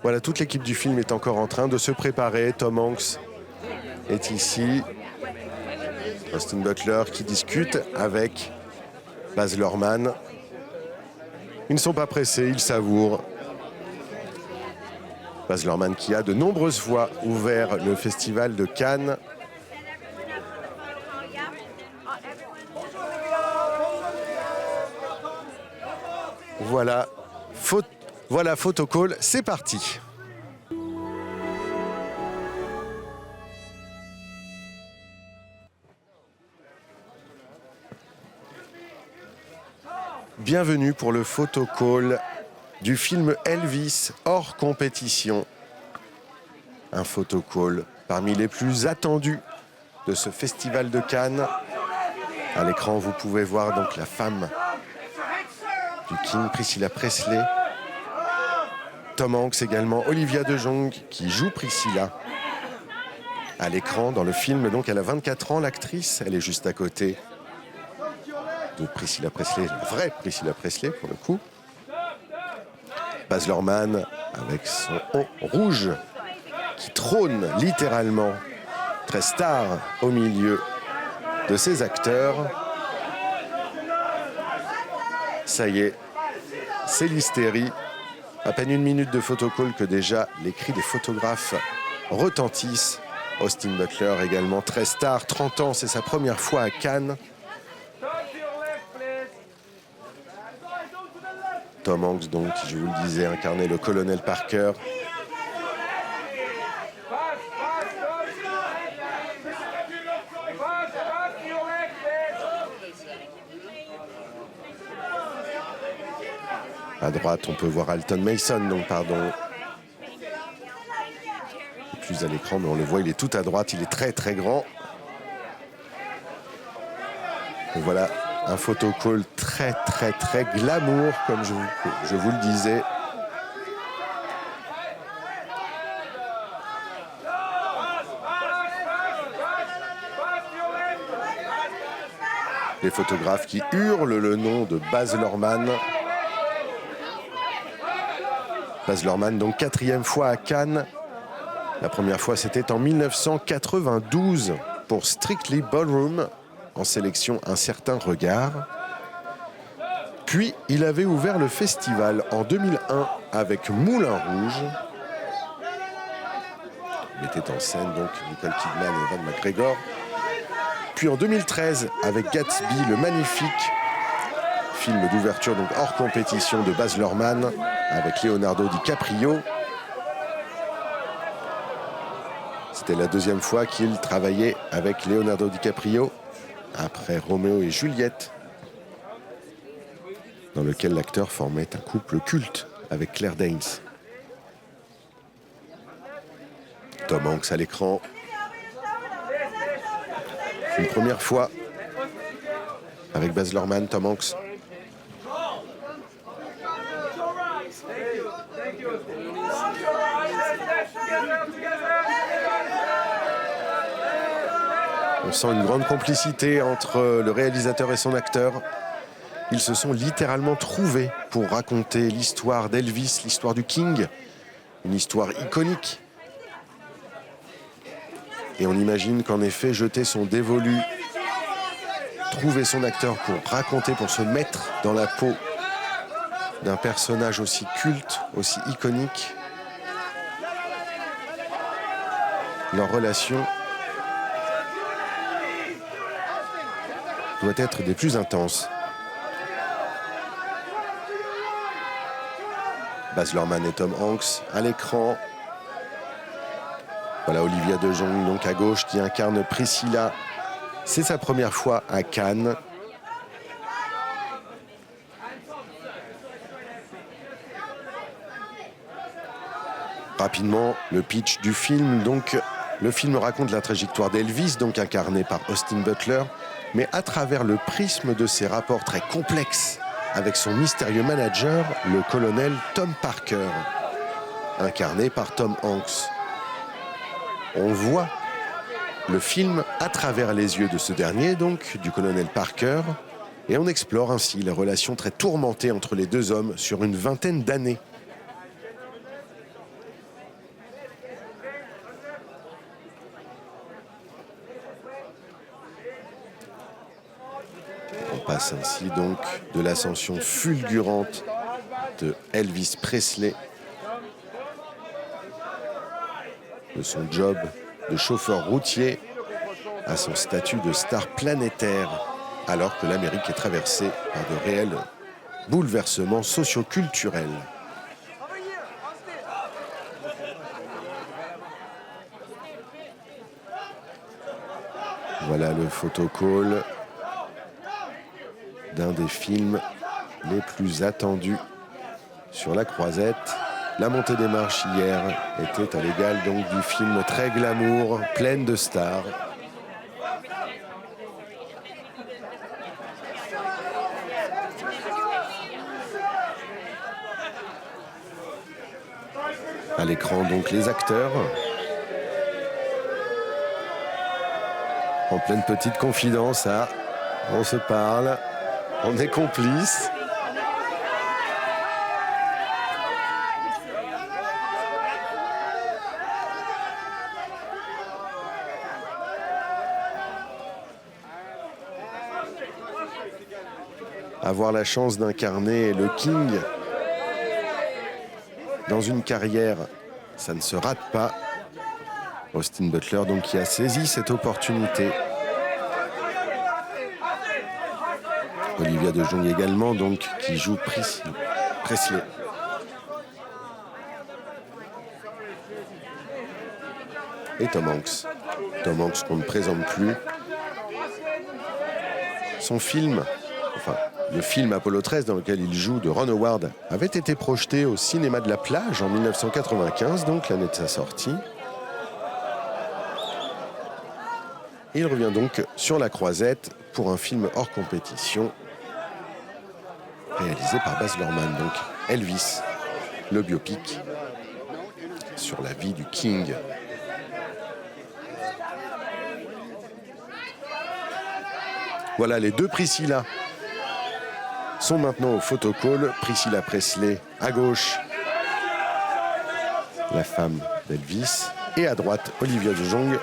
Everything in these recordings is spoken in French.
Voilà, toute l'équipe du film est encore en train de se préparer. Tom Hanks est ici. Austin Butler qui discute avec Baz Luhrmann. Ils ne sont pas pressés, ils savourent. Baz Luhrmann qui a de nombreuses fois ouvert le festival de Cannes. Voilà, photo call, c'est parti. Bienvenue pour le photo call du film Elvis hors compétition. Un photo call parmi les plus attendus de ce festival de Cannes. À l'écran, vous pouvez voir donc la femme du King, Priscilla Presley. Tom Hanks également, Olivia de Jong qui joue Priscilla. À l'écran, dans le film, donc elle a 24 ans, l'actrice, elle est juste à côté de Priscilla Presley, la vraie Priscilla Presley pour le coup. Baz Luhrmann avec son haut rouge qui trône littéralement, très star au milieu de ses acteurs. Ça y est, c'est l'hystérie. À peine une minute de photocall que déjà les cris des photographes retentissent. Austin Butler également très star, 30 ans, c'est sa première fois à Cannes. Tom Hanks, donc, qui, je vous le disais, incarnait le colonel Parker. À droite, on peut voir Alton Mason, donc, pardon. Et plus à l'écran, mais on le voit, il est tout à droite, il est très, très grand. Et voilà. Un photocall très, très, très glamour, comme je vous le disais. Les photographes qui hurlent le nom de Baz Luhrmann. Baz Luhrmann, donc 4e fois à Cannes. La première fois, c'était en 1992 pour Strictly Ballroom. En sélection Un certain regard. Puis, il avait ouvert le festival en 2001 avec Moulin Rouge. Il mettait en scène donc Nicole Kidman et Ewan McGregor. Puis en 2013 avec Gatsby, le magnifique film d'ouverture donc hors compétition de Baz Luhrmann avec Leonardo DiCaprio. C'était la 2e fois qu'il travaillait avec Leonardo DiCaprio. Après Roméo et Juliette, dans lequel l'acteur formait un couple culte avec Claire Danes. Tom Hanks à l'écran. Une première fois avec Baz Luhrmann, Tom Hanks. On sent une grande complicité entre le réalisateur et son acteur. Ils se sont littéralement trouvés pour raconter l'histoire d'Elvis, l'histoire du King, une histoire iconique. Et on imagine qu'en effet, jeter son dévolu, trouver son acteur pour raconter, pour se mettre dans la peau d'un personnage aussi culte, aussi iconique, leur relation doit être des plus intenses. Baz Luhrmann et Tom Hanks à l'écran. Voilà Olivia de Jong donc à gauche qui incarne Priscilla. C'est sa première fois à Cannes. Rapidement, le pitch du film. Donc, le film raconte la trajectoire d'Elvis, donc incarné par Austin Butler, mais à travers le prisme de ses rapports très complexes avec son mystérieux manager, le colonel Tom Parker, incarné par Tom Hanks. On voit le film à travers les yeux de ce dernier, donc du colonel Parker, et on explore ainsi les relations très tourmentées entre les deux hommes sur une vingtaine d'années. traverse ainsi donc de l'ascension fulgurante de Elvis Presley, de son job de chauffeur routier à son statut de star planétaire, alors que l'Amérique est traversée par de réels bouleversements socio-culturels. Voilà le photocall d'un des films les plus attendus sur la Croisette. La montée des marches hier était à l'égal donc du film très glamour, pleine de stars. À l'écran donc les acteurs. En pleine petite confidence, on se parle, on est complices. Avoir la chance d'incarner le King dans une carrière, ça ne se rate pas. Austin Butler donc qui a saisi cette opportunité. Olivia de Jong également donc qui joue Presley. Et Tom Hanks. Tom Hanks qu'on ne présente plus. Son film, le film Apollo 13 dans lequel il joue de Ron Howard avait été projeté au cinéma de la plage en 1995, donc l'année de sa sortie. Il revient donc sur la Croisette pour un film hors compétition réalisé par Baz Luhrmann, donc Elvis, le biopic sur la vie du King. Voilà, les deux Priscilla sont maintenant au photocall. Priscilla Presley à gauche, la femme d'Elvis, et à droite Olivia de Jong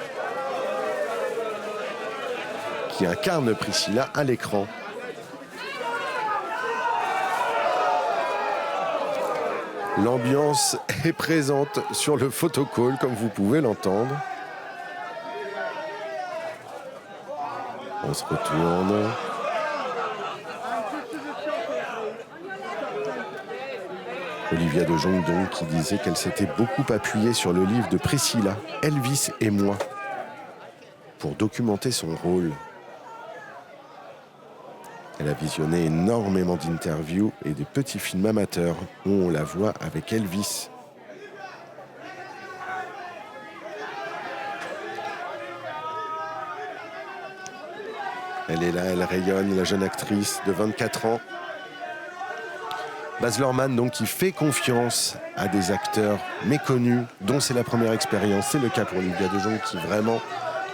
qui incarne Priscilla à l'écran. L'ambiance est présente sur le photocall comme vous pouvez l'entendre. On se retourne. Olivia de Jong donc qui disait qu'elle s'était beaucoup appuyée sur le livre de Priscilla, Elvis et moi, pour documenter son rôle. Elle a visionné énormément d'interviews et de petits films amateurs où on la voit avec Elvis. Elle est là, elle rayonne, la jeune actrice de 24 ans. Baz Luhrmann, donc, qui fait confiance à des acteurs méconnus, dont c'est la première expérience. C'est le cas pour Olivia de Jong, qui vraiment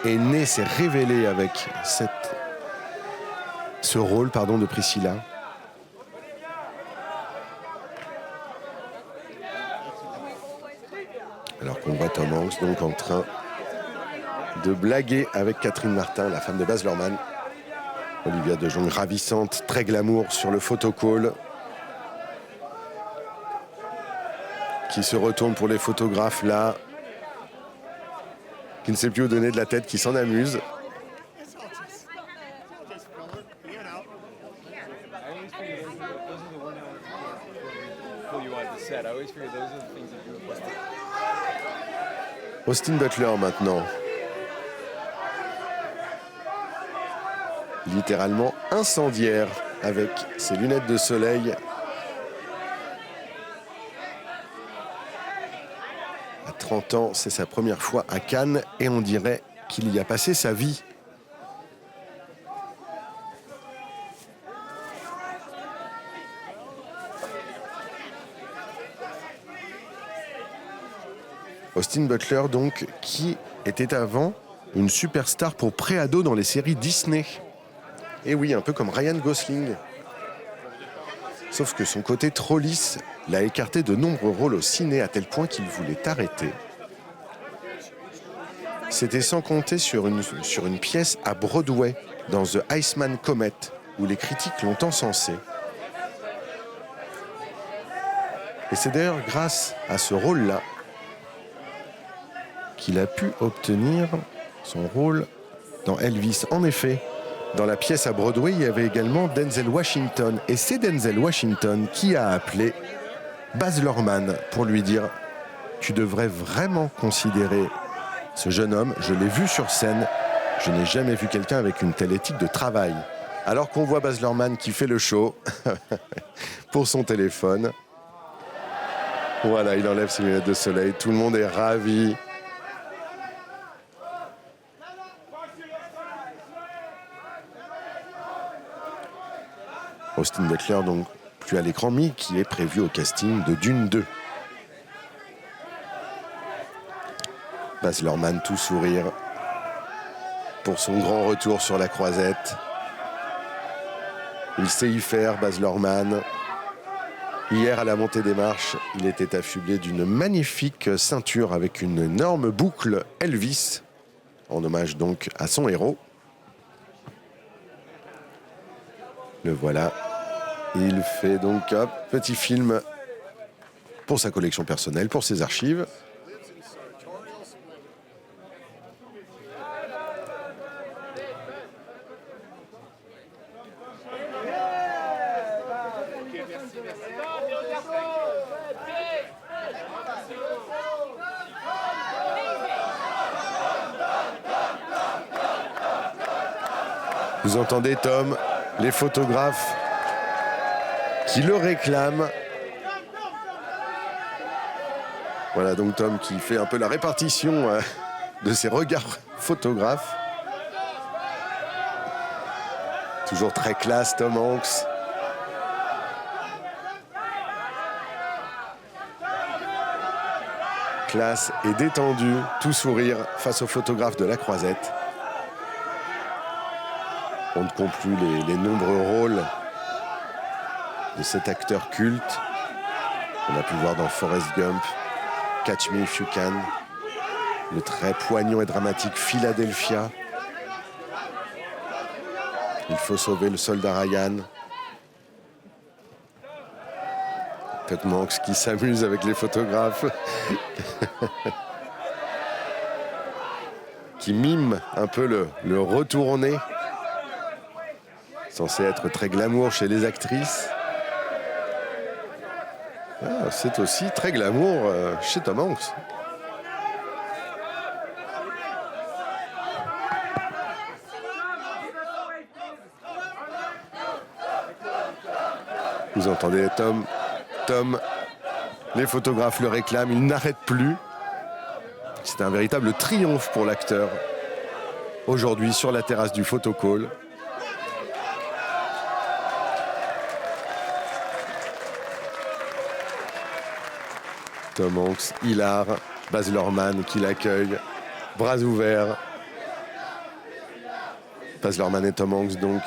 est née, s'est révélée avec ce rôle de Priscilla. Alors qu'on voit Tom Hanks donc en train de blaguer avec Catherine Martin, la femme de Baz Luhrmann. Olivia de Jong ravissante, très glamour sur le photocall, qui se retourne pour les photographes là, qui ne sait plus où donner de la tête, qui s'en amuse. Austin Butler maintenant. Littéralement incendiaire avec ses lunettes de soleil. À 30 ans, c'est sa première fois à Cannes et on dirait qu'il y a passé sa vie. Austin Butler, donc, qui était avant une superstar pour pré-ado dans les séries Disney. Et oui, un peu comme Ryan Gosling. Sauf que son côté trop lisse l'a écarté de nombreux rôles au ciné à tel point qu'il voulait arrêter. C'était sans compter sur une pièce à Broadway, dans The Iceman Comet, où les critiques l'ont encensé. Et c'est d'ailleurs grâce à ce rôle-là qu'il a pu obtenir son rôle dans Elvis. En effet, dans la pièce à Broadway, il y avait également Denzel Washington. Et c'est Denzel Washington qui a appelé Baz Luhrmann pour lui dire « Tu devrais vraiment considérer ce jeune homme. Je l'ai vu sur scène. Je n'ai jamais vu quelqu'un avec une telle éthique de travail. » Alors qu'on voit Baz Luhrmann qui fait le show pour son téléphone. Voilà, il enlève ses lunettes de soleil. Tout le monde est ravi. Austin Butler, donc, plus à l'écran, mais qui est prévu au casting de Dune 2. Baz Luhrmann, tout sourire, pour son grand retour sur la croisette. Il sait y faire, Baz Luhrmann. Hier, à la montée des marches, il était affublé d'une magnifique ceinture avec une énorme boucle Elvis, en hommage donc à son héros. Le voilà. Il fait donc un petit film pour sa collection personnelle, pour ses archives. Vous entendez, Tom, les photographes qui le réclament. Voilà donc Tom qui fait un peu la répartition de ses regards photographes. Toujours très classe, Tom Hanks. Classe et détendu, tout sourire face aux photographes de la croisette. On ne compte plus les nombreux rôles de cet acteur culte. On a pu voir dans Forrest Gump, Catch Me If You Can, le très poignant et dramatique Philadelphia. Il faut sauver le soldat Ryan. Tom Hanks qui s'amuse avec les photographes. Qui mime un peu le retourné. Censé être très glamour chez les actrices. Ah, c'est aussi très glamour chez Tom Hanks. Vous entendez Tom, les photographes le réclament, il n'arrête plus. C'est un véritable triomphe pour l'acteur. Aujourd'hui, sur la terrasse du photocall. Tom Hanks, hilar, Baz Luhrmann qui l'accueille, bras ouverts. Baz Luhrmann et Tom Hanks donc.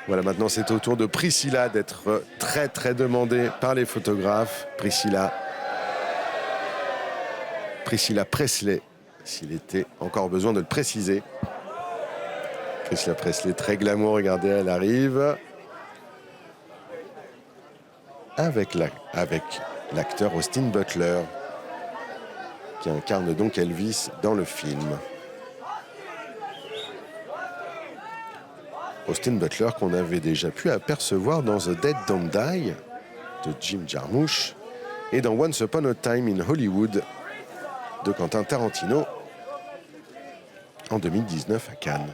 Voilà, maintenant c'est au tour de Priscilla d'être très très demandée par les photographes. Priscilla Presley, s'il était encore besoin de le préciser. Priscilla Presley, très glamour, regardez, elle arrive. Avec l'acteur Austin Butler, qui incarne donc Elvis dans le film. Austin Butler qu'on avait déjà pu apercevoir dans The Dead Don't Die de Jim Jarmusch et dans Once Upon a Time in Hollywood de Quentin Tarantino en 2019 à Cannes.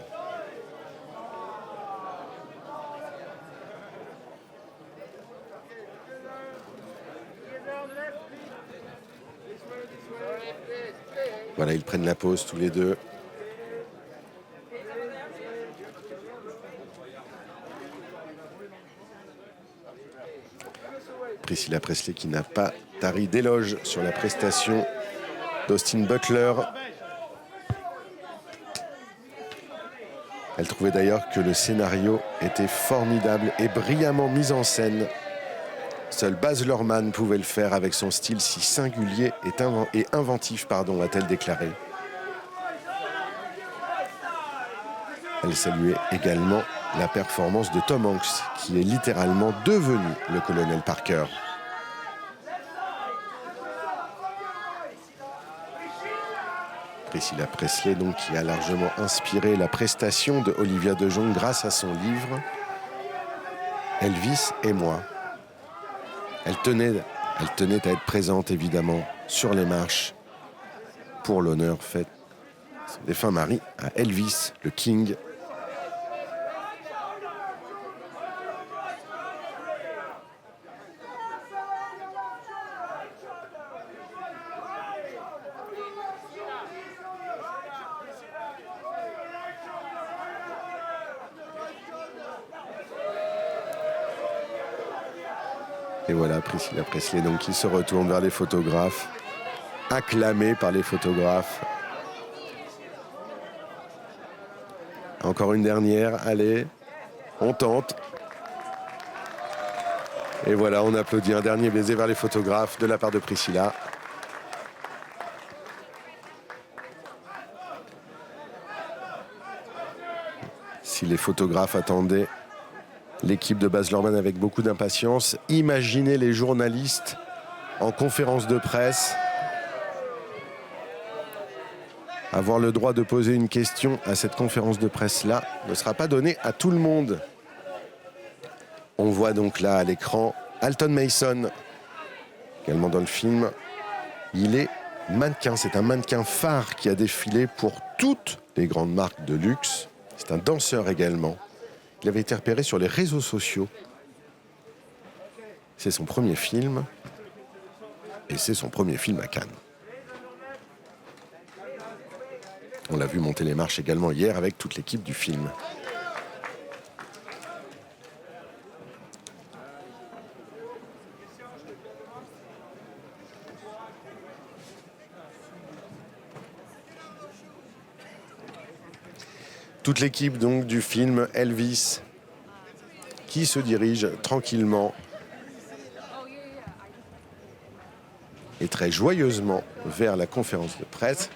Voilà, ils prennent la pause tous les deux. Priscilla Presley qui n'a pas tari d'éloge sur la prestation d'Austin Butler. Elle trouvait d'ailleurs que le scénario était formidable et brillamment mis en scène. Seul Baz Luhrmann pouvait le faire avec son style si singulier et inventif, a-t-elle déclaré. Elle saluait également la performance de Tom Hanks, qui est littéralement devenu le colonel Parker. Priscilla Presley, donc, qui a largement inspiré la prestation de Olivia de Jong grâce à son livre Elvis et moi. Elle tenait à être présente, évidemment, sur les marches pour l'honneur fait son défunt mari à Elvis, le King. Et voilà Priscilla Presley donc, qui se retourne vers les photographes, acclamée par les photographes. Encore une dernière, allez, on tente. Et voilà, on applaudit un dernier baiser vers les photographes de la part de Priscilla. Si les photographes attendaient l'équipe de Baz Luhrmann avec beaucoup d'impatience, imaginez les journalistes en conférence de presse avoir le droit de poser une question à cette conférence de presse-là ne sera pas donné à tout le monde. On voit donc là à l'écran Alton Mason, également dans le film. Il est mannequin, c'est un mannequin phare qui a défilé pour toutes les grandes marques de luxe. C'est un danseur également. Il avait été repéré sur les réseaux sociaux. C'est son premier film. Et c'est son premier film à Cannes. On l'a vu monter les marches également hier avec toute l'équipe du film. Toute l'équipe donc du film Elvis qui se dirige tranquillement et très joyeusement vers la conférence de presse